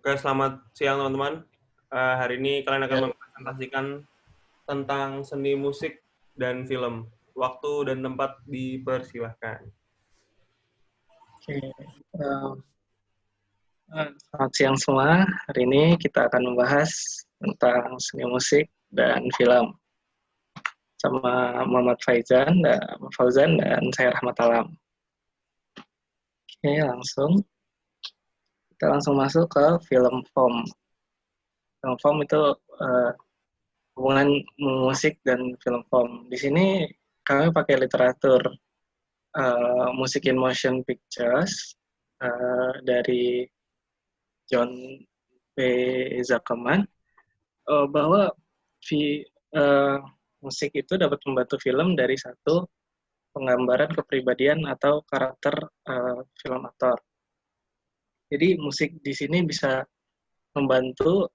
Oke, selamat siang teman-teman. Hari ini kalian akan Ya, mempresentasikan tentang seni musik dan film. Waktu dan tempat dipersilahkan. oke. Selamat siang semua. Hari ini kita akan membahas tentang seni musik dan film sama Muhammad Fauzan dan saya Rahmat Alam. Oke, kita langsung masuk ke film form. Film form itu eh, hubungan musik dan film form. Di sini kami pakai literatur Music in Motion Pictures dari John P. Zuckerman bahwa vi, uh, musik itu dapat membantu film dari satu penggambaran kepribadian atau karakter film aktor. Jadi musik di sini bisa membantu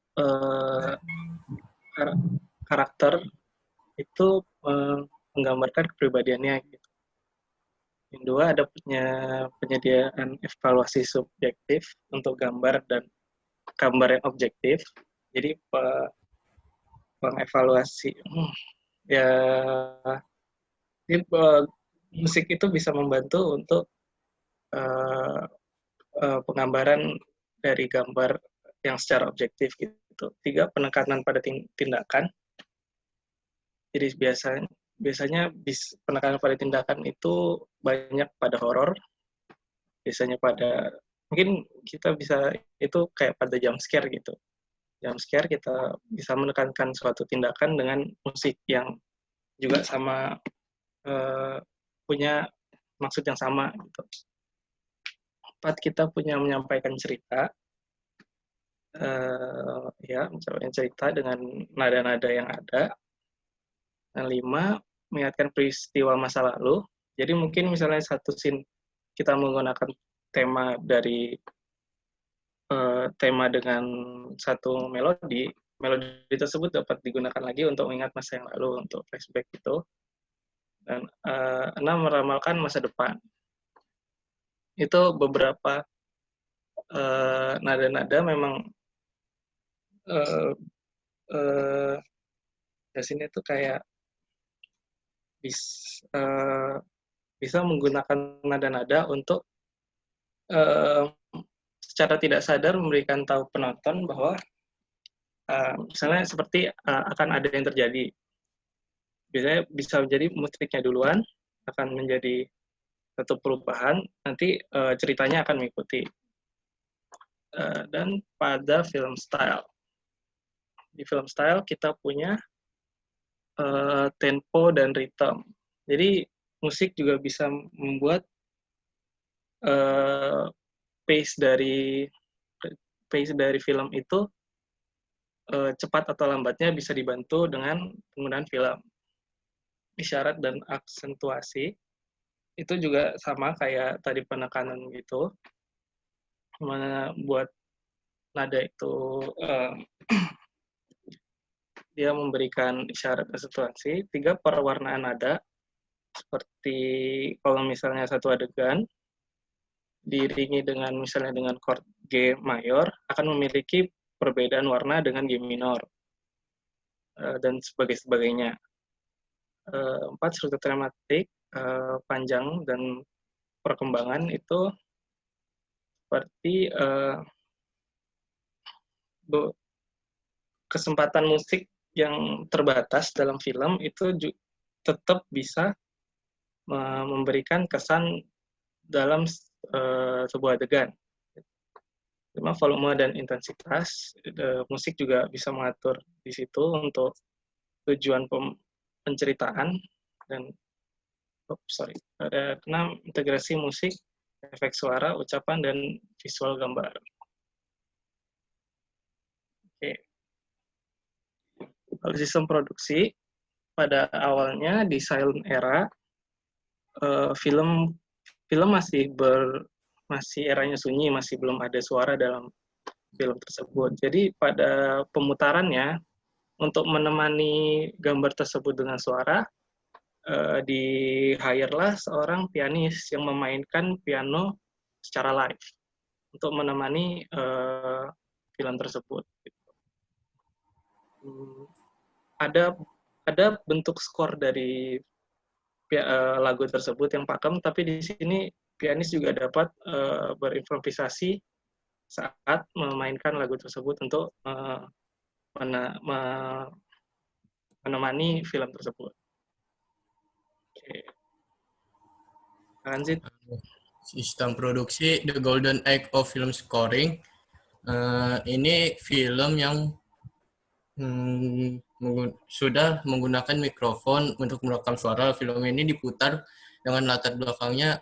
karakter itu menggambarkan kepribadiannya. Gitu. Yang kedua ada penyediaan evaluasi subjektif untuk gambar dan gambar yang objektif. Jadi pengevaluasi ya jadi, musik itu bisa membantu untuk uh, penggambaran dari gambar yang secara objektif gitu. Tiga, penekanan pada tindakan. Jadi biasanya penekanan pada tindakan itu banyak pada horor, biasanya pada mungkin kita bisa itu kayak pada jump scare gitu. Jump scare kita bisa menekankan suatu tindakan dengan musik yang juga sama punya maksud yang sama gitu. Empat, kita punya menyampaikan cerita, ya menyampaikan cerita dengan nada-nada yang ada. Dan lima, mengingatkan peristiwa masa lalu. Jadi mungkin misalnya satu scene kita menggunakan tema dengan satu melodi, melodi tersebut dapat digunakan lagi untuk mengingat masa yang lalu, untuk flashback itu. Dan enam, meramalkan masa depan. Itu beberapa nada-nada memang uh, uh, di sini tuh kayak bis, uh, bisa menggunakan nada-nada untuk uh, secara tidak sadar memberikan tahu penonton bahwa misalnya seperti akan ada yang terjadi. Biasanya bisa menjadi musiknya duluan, akan menjadi satu perubahan, nanti ceritanya akan mengikuti. Dan pada film style. Di film style kita punya tempo dan ritme. Jadi musik juga bisa membuat uh, pace dari pace dari film itu cepat atau lambatnya bisa dibantu dengan penggunaan film. Isyarat dan aksentuasi itu juga sama kayak tadi penekanan gitu, mana buat nada itu dia memberikan isyarat aksentuasi. Tiga, perwarnaan nada, seperti kalau misalnya satu adegan diiringi dengan misalnya dengan chord G mayor akan memiliki perbedaan warna dengan G minor dan sebagainya. Empat, struktur tematik panjang dan perkembangan itu seperti kesempatan musik yang terbatas dalam film itu tetap bisa memberikan kesan dalam sebuah adegan. Cuma volume dan intensitas musik juga bisa mengatur di situ untuk tujuan penceritaan dan ada 6, integrasi musik, efek suara, ucapan dan visual gambar. Oke. Kalau sistem produksi pada awalnya di silent era film masih eranya sunyi, masih belum ada suara dalam film tersebut. Jadi pada pemutarannya untuk menemani gambar tersebut dengan suara di hire-lah seorang pianis yang memainkan piano secara live untuk menemani film tersebut. Ada bentuk skor dari lagu tersebut yang pakem, tapi di sini pianis juga dapat berimprovisasi saat memainkan lagu tersebut untuk menemani film tersebut. Oke. Lanjut. Sistem produksi The Golden Age of Film Scoring. Ini film yang sudah menggunakan mikrofon untuk merekam suara. Film ini diputar dengan latar belakangnya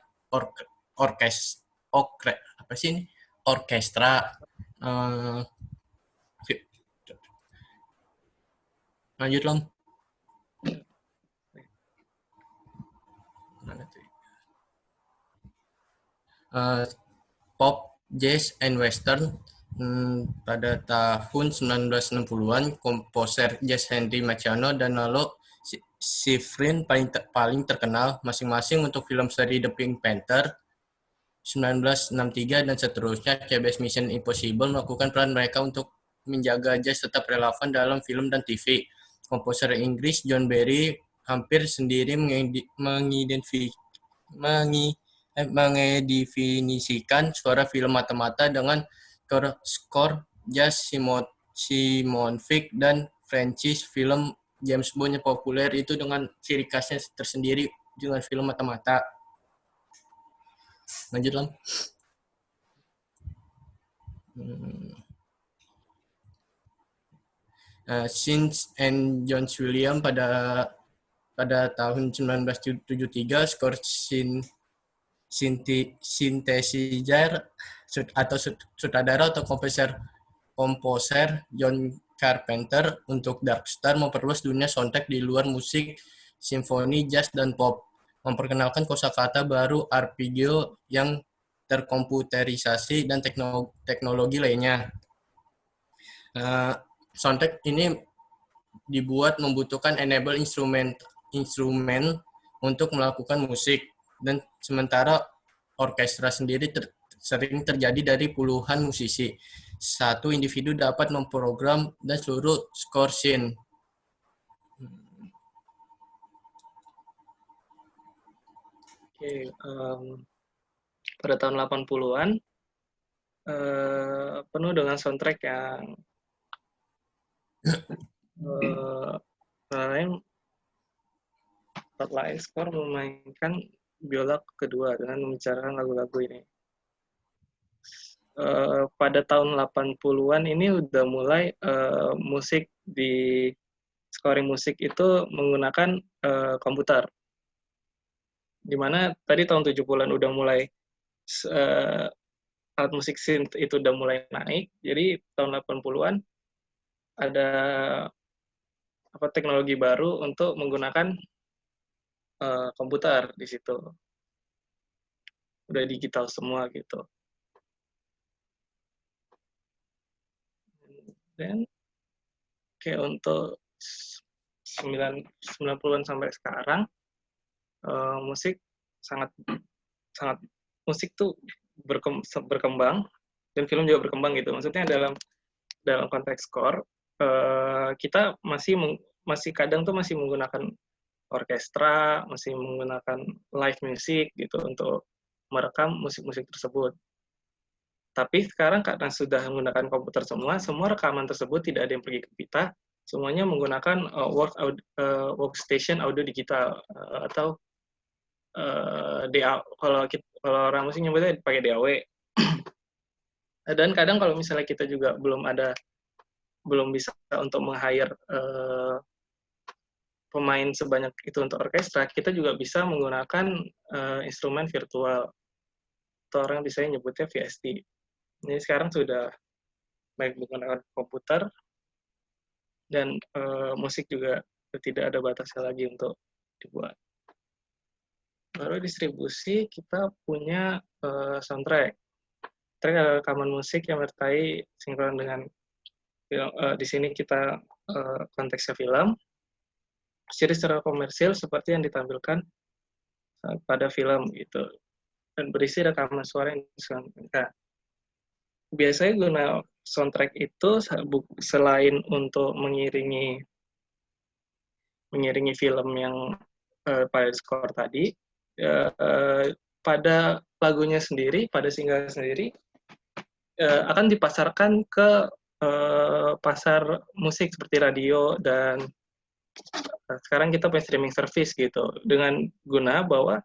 orkestra. Lanjut, Lam. Pop, jazz, and western. Pada tahun 1960-an, komposer jazz Henry Mancino dan Lalo Schifrin paling terkenal, masing-masing untuk film seri The Pink Panther, 1963 dan seterusnya. CBS Mission Impossible melakukan peran mereka untuk menjaga jazz tetap relevan dalam film dan TV. Komposer Inggris John Barry hampir sendiri mengedefinisikan suara film mata-mata dengan skor jazz Simon Vick dan Francis film James Bond yang populer itu dengan ciri khasnya tersendiri dengan film mata-mata. Lanjut, Lam. Sins and John Williams pada tahun 1973, skor synthesizer atau sutradara atau komposer John Carpenter untuk Dark Star memperluas dunia soundtrack di luar musik simfoni, jazz, dan pop, memperkenalkan kosakata baru, arpeggio yang terkomputerisasi, dan teknologi lainnya. Soundtrack ini dibuat membutuhkan enable instrumen untuk melakukan musik, dan sementara orkestra sendiri sering terjadi dari puluhan musisi. Satu individu dapat memprogram dan seluruh skor scene. Oke, pada tahun 80-an penuh dengan soundtrack yang Spotlight Score memainkan biola kedua dengan membicarakan lagu-lagu ini. Pada tahun 80-an ini udah mulai musik di scoring musik itu menggunakan komputer. Dimana tadi tahun 70-an udah mulai alat musik synth itu udah mulai naik. Jadi tahun 80-an ada teknologi baru untuk menggunakan komputer di situ. Udah digital semua gitu. Dan kayak untuk 90-an sampai sekarang musik sangat musik tuh berkembang dan film juga berkembang gitu. Maksudnya dalam konteks skor kita masih kadang tuh masih menggunakan orkestra, masih menggunakan live music gitu untuk merekam musik-musik tersebut. Tapi sekarang karena sudah menggunakan komputer semua rekaman tersebut tidak ada yang pergi ke pita, semuanya menggunakan workstation audio digital atau kalau orang musik nyebutnya pakai DAW. Dan kadang kalau misalnya kita juga belum bisa untuk meng-hire pemain sebanyak itu untuk orkestra, kita juga bisa menggunakan instrumen virtual. Atau orang bisa nyebutnya VST. Ini sekarang sudah baik menggunakan komputer dan musik juga tidak ada batasnya lagi untuk dibuat. Baru distribusi kita punya soundtrack. Track adalah rekaman musik yang menyertai sinkron dengan film. Di sini kita konteksnya film. Ciri secara komersil seperti yang ditampilkan pada film gitu, dan berisi rekaman suara yang disampaikan. Biasanya soundtrack itu selain untuk mengiringi film yang pada skor tadi, pada lagunya sendiri, pada single sendiri akan dipasarkan ke pasar musik seperti radio, dan sekarang kita punya streaming service gitu, dengan guna bahwa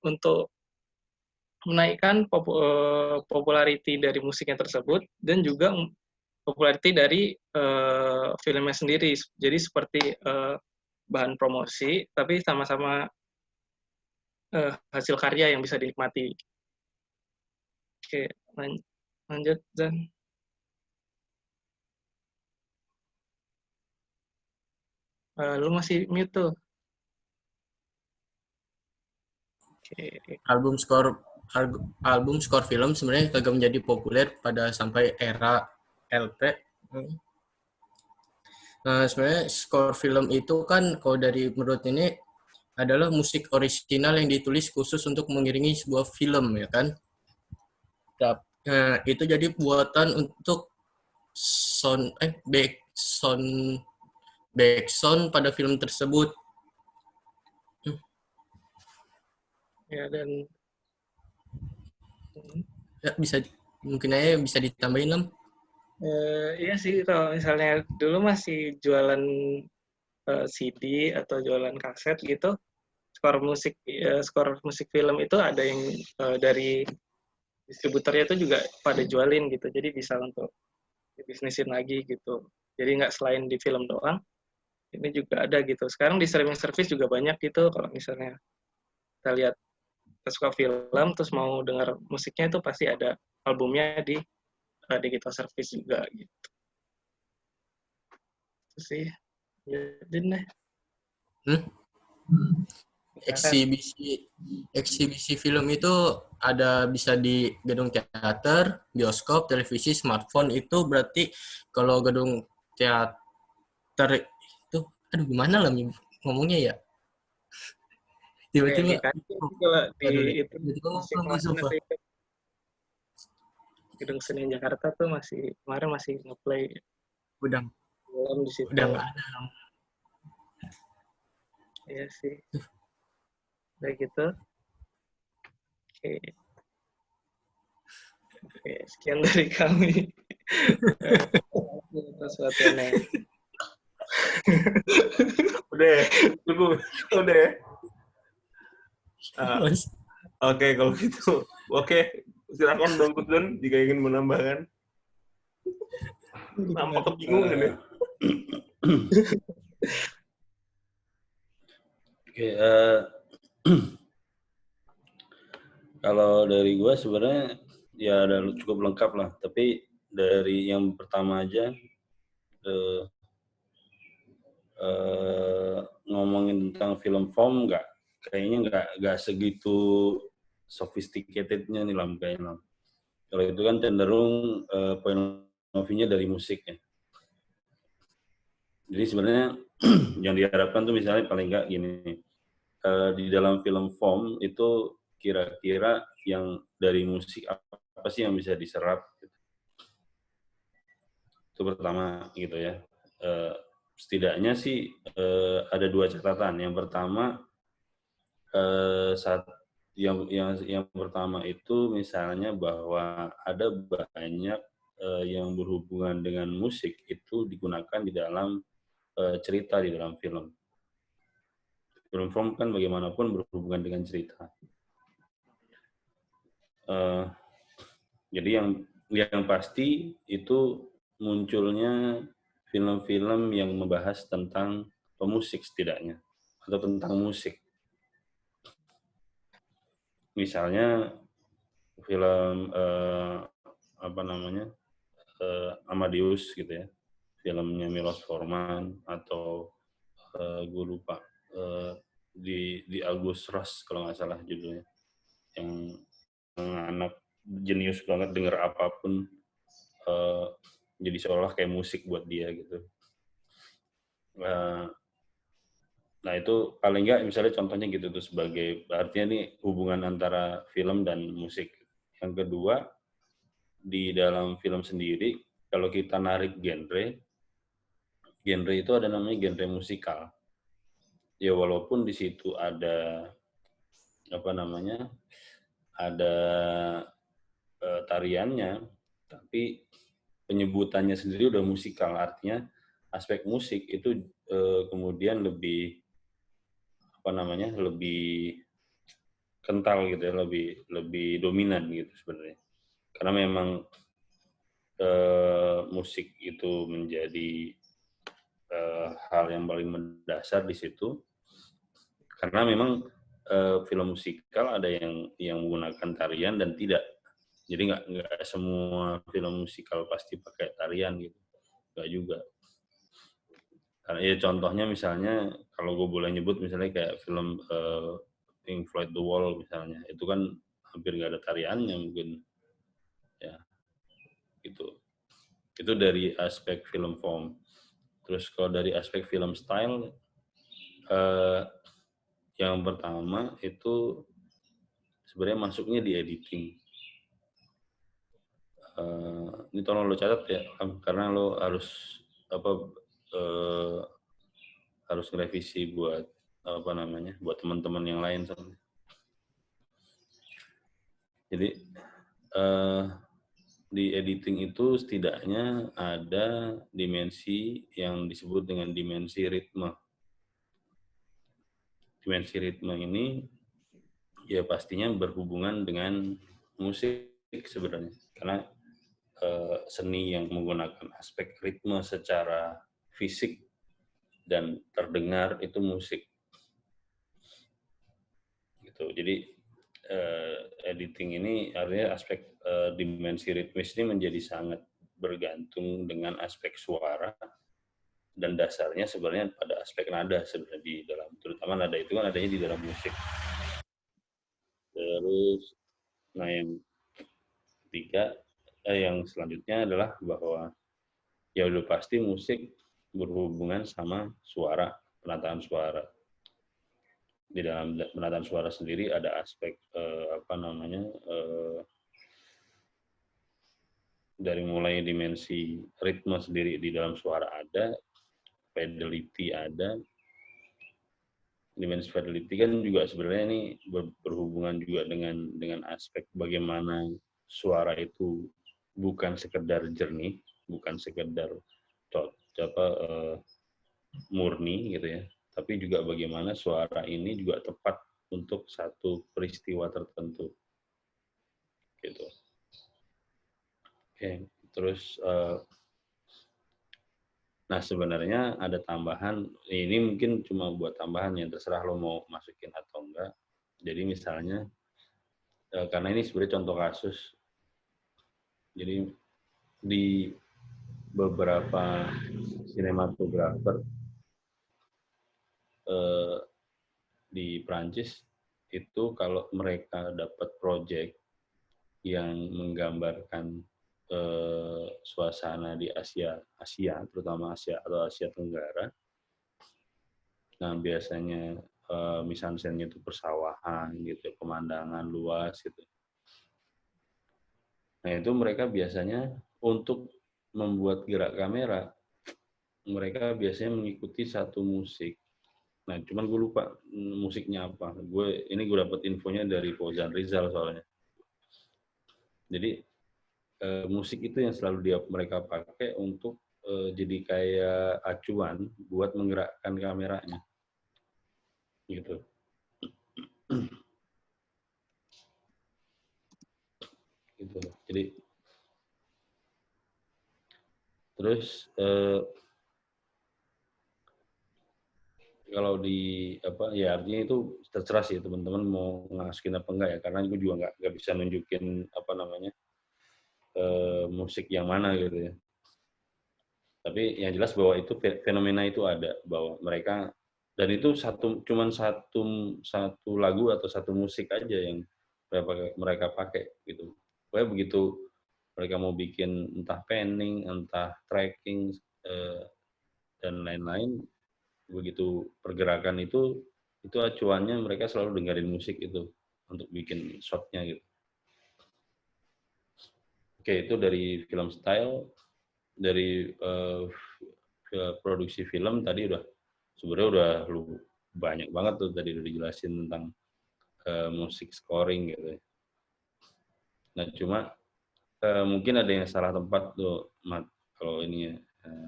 untuk menaikkan popularity dari musiknya tersebut dan juga popularity dari filmnya sendiri. Jadi seperti bahan promosi, tapi sama-sama hasil karya yang bisa dinikmati. Oke, lanjut, Zan. Lu masih mute tuh. Oke. Album skor film sebenarnya kagak menjadi populer pada sampai era LP. Nah, sebenarnya skor film itu kan kalau dari menurut ini adalah musik orisinal yang ditulis khusus untuk mengiringi sebuah film, ya kan? Nah, itu jadi buatan untuk backsound pada film tersebut. Ya, dan ya mungkin aja bisa ditambahin, Lam. Iya sih, kalau misalnya dulu masih jualan CD atau jualan kaset gitu, skor musik film itu ada yang dari distributornya itu juga pada jualin gitu, jadi bisa untuk dibisnisin lagi gitu. Jadi nggak selain di film doang, ini juga ada gitu. Sekarang di streaming service juga banyak gitu, kalau misalnya kita lihat, kita suka film terus mau dengar musiknya, itu pasti ada albumnya di digital service juga gitu. Itu sih. Jadi deh. Eksibisi film itu ada bisa di gedung teater, bioskop, televisi, smartphone. Itu berarti kalau gedung teater itu, aduh gimana lah ngomongnya ya? Tiba-tiba Gedung Seni Jakarta tuh kemarin masih ngeplay udah film di situ. Udah nggak ada. Iya sih. Kayak gitu. Oke, sekian dari kami. Udah, cukup. Udah. Oke, kalau gitu. Oke, silakan Bang Kudun jika ingin menambahkan. Nampak kebingungan ya. Oke, kalau dari gue sebenarnya ya ada cukup lengkap lah. Tapi dari yang pertama aja, ngomongin tentang film form kayaknya nggak segitu sophisticatednya nih Lam, kayaknya Lam. Kalau itu kan cenderung point of view-nya dari musiknya. Jadi sebenarnya yang diharapkan tuh misalnya paling nggak gini, di dalam film form itu kira-kira yang dari musik apa sih yang bisa diserap? Itu pertama gitu ya. Setidaknya sih ada dua catatan. Yang pertama yang pertama itu misalnya bahwa ada banyak yang berhubungan dengan musik itu digunakan di dalam cerita di dalam film. Film form kan bagaimanapun berhubungan dengan cerita. Jadi yang pasti itu munculnya film-film yang membahas tentang pemusik setidaknya atau tentang musik. Misalnya film Amadeus gitu ya, filmnya Milos Forman, atau gue lupa di August Ross kalau nggak salah judulnya, yang anak jenius banget, denger apapun jadi seolah kayak musik buat dia gitu. Nah itu paling nggak misalnya contohnya gitu tuh, sebagai artinya nih hubungan antara film dan musik. Yang kedua, di dalam film sendiri kalau kita narik genre itu ada namanya genre musikal. Ya walaupun di situ ada apa namanya, ada tariannya, tapi penyebutannya sendiri udah musikal, artinya aspek musik itu kemudian lebih apa namanya, lebih kental gitu ya, lebih dominan gitu sebenarnya. Karena memang musik itu menjadi hal yang paling mendasar di situ, karena memang film musikal ada yang menggunakan tarian dan tidak. Jadi nggak semua film musikal pasti pakai tarian gitu, nggak juga. Karena ya contohnya misalnya kalau gue boleh nyebut misalnya kayak film Pink Floyd The Wall misalnya, itu kan hampir nggak ada tariannya mungkin, ya gitu. Itu dari aspek film form. Terus kalau dari aspek film style, yang pertama itu sebenarnya masuknya di editing. Ini tolong lo catat ya, karena lo harus harus revisi buat apa namanya, buat teman-teman yang lain soalnya. Jadi di editing itu setidaknya ada dimensi yang disebut dengan dimensi ritme. Dimensi ritme ini ya pastinya berhubungan dengan musik sebenarnya, karena seni yang menggunakan aspek ritme secara fisik dan terdengar itu musik gitu. Jadi editing ini artinya aspek dimensi ritmis ini menjadi sangat bergantung dengan aspek suara, dan dasarnya sebenarnya pada aspek nada sebenarnya di dalam, terutama nada itu kan adanya di dalam musik. Terus nah yang ketiga, yang selanjutnya adalah bahwa ya udah pasti musik berhubungan sama suara, penataan suara. Di dalam penataan suara sendiri ada aspek apa namanya, dari mulai dimensi ritme sendiri di dalam suara ada, fidelity ada. Dimensi fidelity kan juga sebenarnya ini berhubungan juga dengan aspek bagaimana suara itu bukan sekedar jernih, bukan sekedar murni gitu ya, tapi juga bagaimana suara ini juga tepat untuk satu peristiwa tertentu gitu. Oke, terus nah sebenarnya ada tambahan, ini mungkin cuma buat tambahan ya, terserah lo mau masukin atau enggak. Jadi misalnya karena ini sebenarnya contoh kasus, jadi di beberapa sinematografer di Prancis itu kalau mereka dapat proyek yang menggambarkan suasana di Asia, terutama Asia atau Asia Tenggara. Nah biasanya misalnya itu persawahan gitu, pemandangan luas gitu. Nah itu mereka biasanya untuk membuat gerak kamera, mereka biasanya mengikuti satu musik. Nah cuman gue lupa musiknya apa. Gue dapat infonya dari Fauzan Rizal soalnya. Jadi musik itu yang selalu mereka pakai untuk jadi kayak acuan buat menggerakkan kameranya, gitu. Gitu. Jadi terus kalau di apa ya, artinya itu terserah sih teman-teman mau ngasukin apa enggak ya, karena gue juga nggak bisa nunjukin apa namanya musik yang mana gitu ya. Tapi yang jelas bahwa itu fenomena itu ada, bahwa mereka, dan itu cuman satu lagu atau satu musik aja yang mereka pakai gitu. Pokoknya begitu mereka mau bikin entah panning, entah tracking dan lain-lain, begitu pergerakan itu acuannya mereka selalu dengerin musik itu untuk bikin shotnya gitu. Oke, itu dari film style. dari produksi film tadi sebenarnya udah banyak banget tuh tadi udah dijelasin tentang musik scoring gitu ya. Nah cuma mungkin ada yang salah tempat tuh Mat, kalau ini ya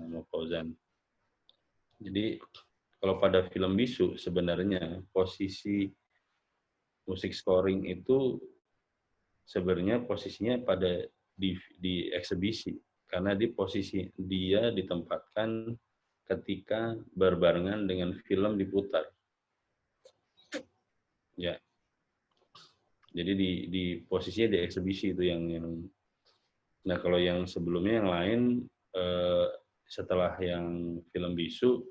mau Fauzan. Jadi kalau pada film bisu sebenarnya posisi musik scoring itu sebenarnya posisinya pada di eksebisi, karena dia ditempatkan ketika berbarengan dengan film diputar. Ya. Jadi di posisinya di eksebisi itu yang nah kalau yang sebelumnya yang lain setelah yang film bisu,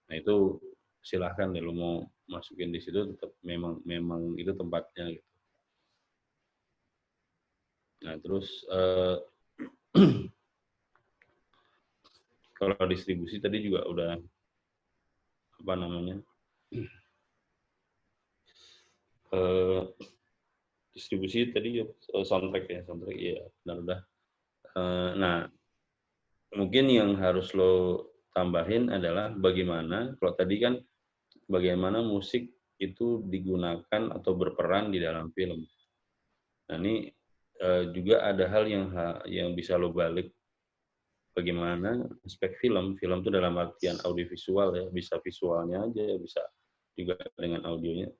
nah itu silahkan deh lo mau masukin di situ, tetap memang itu tempatnya gitu. Nah terus kalau distribusi tadi juga udah apa namanya distribusi tadi soundtrack ya benar udah. Nah mungkin yang harus lo tambahin adalah bagaimana kalau tadi kan bagaimana musik itu digunakan atau berperan di dalam film. Nah ini juga ada hal yang bisa lo balik. Bagaimana aspek film itu dalam artian audiovisual ya, bisa visualnya aja, bisa juga dengan audionya.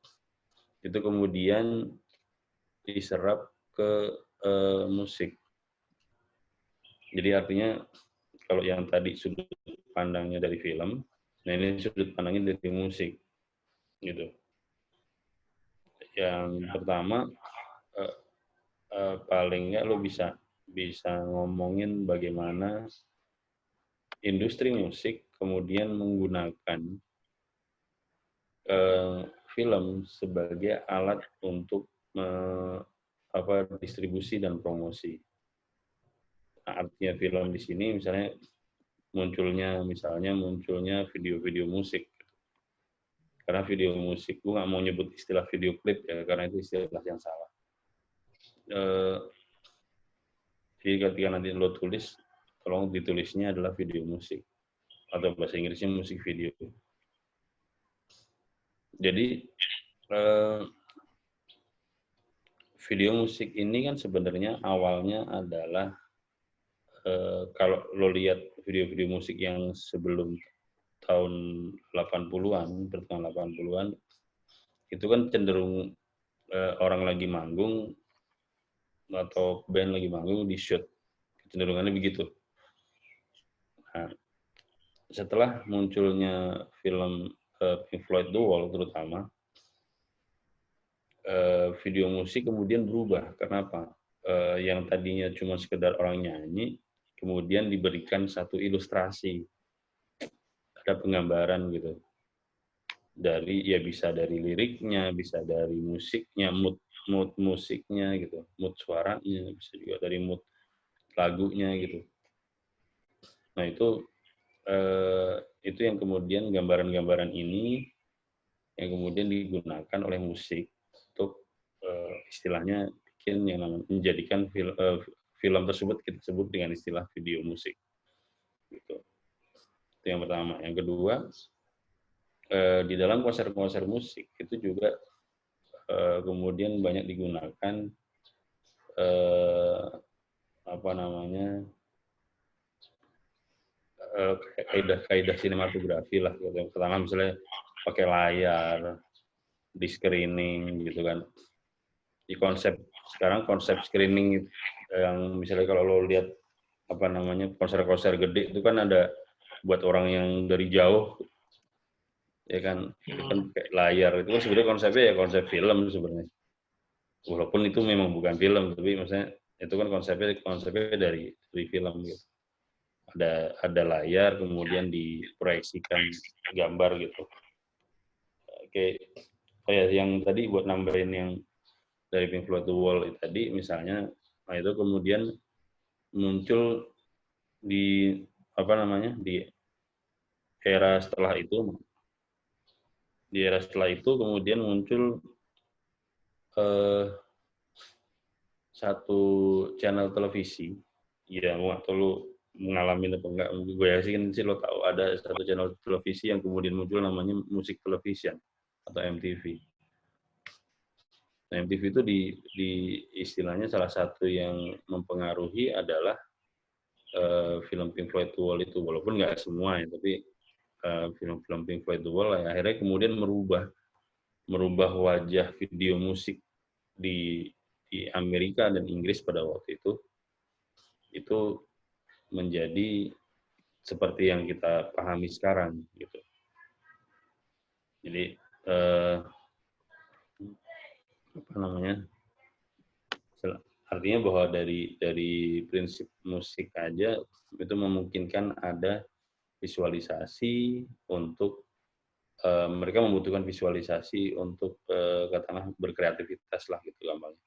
Itu kemudian diserap ke musik. Jadi artinya kalau yang tadi sudut pandangnya dari film, nah ini sudut pandangnya dari musik, gitu. Yang pertama paling nggak lo bisa ngomongin bagaimana industri musik kemudian menggunakan film sebagai alat untuk distribusi dan promosi. Nah, artinya film di sini misalnya munculnya video-video musik. Karena video musik, gue nggak mau nyebut istilah video klip ya, karena itu istilah yang salah. Jadi ketika nanti lo tulis, tolong ditulisnya adalah video musik. Atau bahasa Inggrisnya musik video. Jadi video musik ini kan sebenarnya awalnya adalah kalau lo lihat video-video musik yang sebelum tahun 80-an, pertengahan 80-an, itu kan cenderung orang lagi manggung atau band lagi manggung di shoot. Cenderungannya begitu. Nah, setelah munculnya film Pink Floyd The Wall terutama, video musik kemudian berubah. Kenapa? Yang tadinya cuma sekedar orang nyanyi, kemudian diberikan satu ilustrasi, ada penggambaran gitu. Bisa dari liriknya, bisa dari musiknya, mood musiknya gitu, mood suaranya, bisa juga dari mood lagunya gitu. Nah itu yang kemudian gambaran-gambaran ini yang kemudian digunakan oleh musik untuk istilahnya menjadikan film tersebut kita sebut dengan istilah video musik. Gitu. Itu yang pertama. Yang kedua, di dalam konser-konser musik itu juga kemudian banyak digunakan kaidah sinematografi lah. Yang pertama misalnya pakai layar, di screening gitu kan. Di konsep screening yang misalnya kalau lo lihat konser-konser gede itu kan ada buat orang yang dari jauh ya kan, itu kan kayak layar, itu kan sebenarnya konsepnya ya konsep film sebenarnya, walaupun itu memang bukan film, tapi maksudnya itu kan konsepnya dari film gitu. Ada layar kemudian diproyeksikan gambar gitu. Oke. Oh ya, yang tadi buat nambahin yang dari Pink Floyd The Wall tadi misalnya, nah itu kemudian muncul di di era setelah itu. Di era setelah itu kemudian muncul satu channel televisi, ya waktu lu mengalami atau enggak. Gue yakin sih lo tahu ada satu channel televisi yang kemudian muncul namanya Music Television atau MTV. Nah, MTV itu di istilahnya salah satu yang mempengaruhi adalah film Pink Floyd The Wall itu, walaupun nggak semua ya, tapi film-film Pink Floyd The Wall akhirnya kemudian merubah wajah video musik di Amerika dan Inggris pada waktu itu menjadi seperti yang kita pahami sekarang gitu. Jadi apa namanya? Artinya bahwa dari prinsip musik aja itu memungkinkan ada visualisasi untuk mereka membutuhkan visualisasi untuk katakanlah berkreativitas lah gitu gampangnya.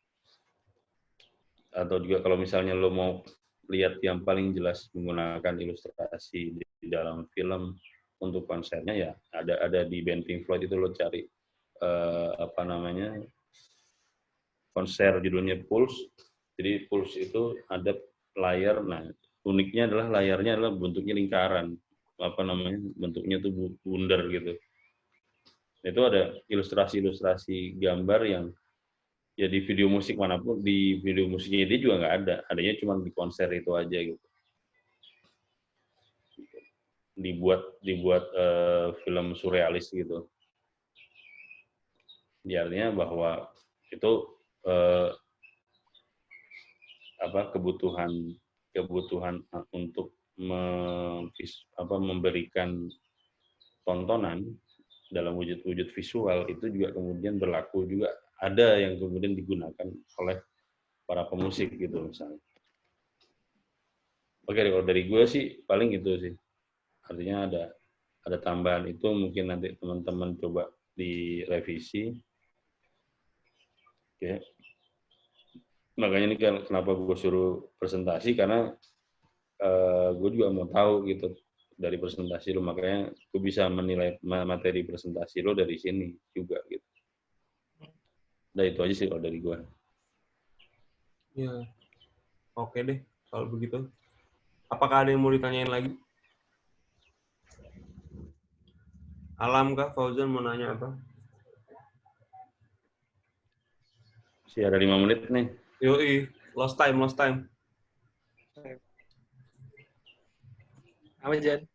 Atau juga kalau misalnya lo mau lihat yang paling jelas menggunakan ilustrasi di dalam film untuk konsernya ya ada di band Pink Floyd itu lo cari apa namanya konser judulnya Pulse. Jadi Pulse itu ada layar, nah uniknya adalah layarnya adalah bentuknya lingkaran, apa namanya bentuknya tuh bundar gitu. Itu ada ilustrasi gambar yang ya di video musik manapun, di video musiknya dia juga nggak ada, adanya cuma di konser itu aja gitu. Dibuat film surrealis gitu. Jadi artinya bahwa itu kebutuhan untuk memberikan tontonan dalam wujud visual itu juga kemudian berlaku juga, ada yang kemudian digunakan oleh para pemusik gitu misalnya. Oke, kalau dari gue sih paling itu sih. Artinya ada tambahan itu mungkin nanti teman-teman coba direvisi. Oke. Makanya ini kenapa gue suruh presentasi, karena gue juga mau tahu gitu dari presentasi lo, makanya gue bisa menilai materi presentasi lo dari sini juga gitu. Nah itu aja sih kalau dari gue. Ya, oke deh kalau begitu. Apakah ada yang mau ditanyain lagi? Alam kah, Fauzan mau nanya apa? Masih ada 5 menit nih. Yoi, lost time. Apa, Jan?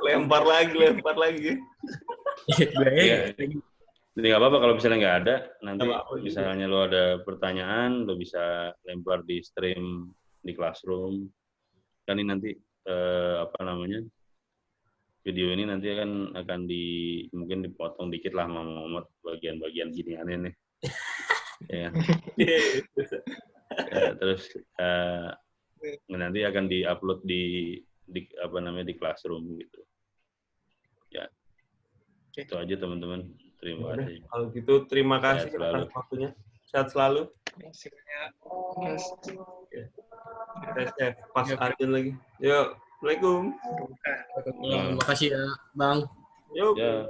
lempar lagi. Ya. Jadi nggak apa-apa kalau misalnya nggak ada, nanti misalnya lo ada pertanyaan, lo bisa lempar di stream di Classroom. Kan ini nanti video ini nanti akan mungkin dipotong dikit lah Muhammad bagian-bagian giniannya nih. Ya. Terus nanti akan diupload di Classroom gitu. Ya. Itu aja teman-teman. Terima kasih. Kalau gitu terima kasih atas waktunya. Sehat selalu. Pas Arjun lagi. Yuk, Assalamualaikum. Terima kasih ya, Bang. Yuk. Ya.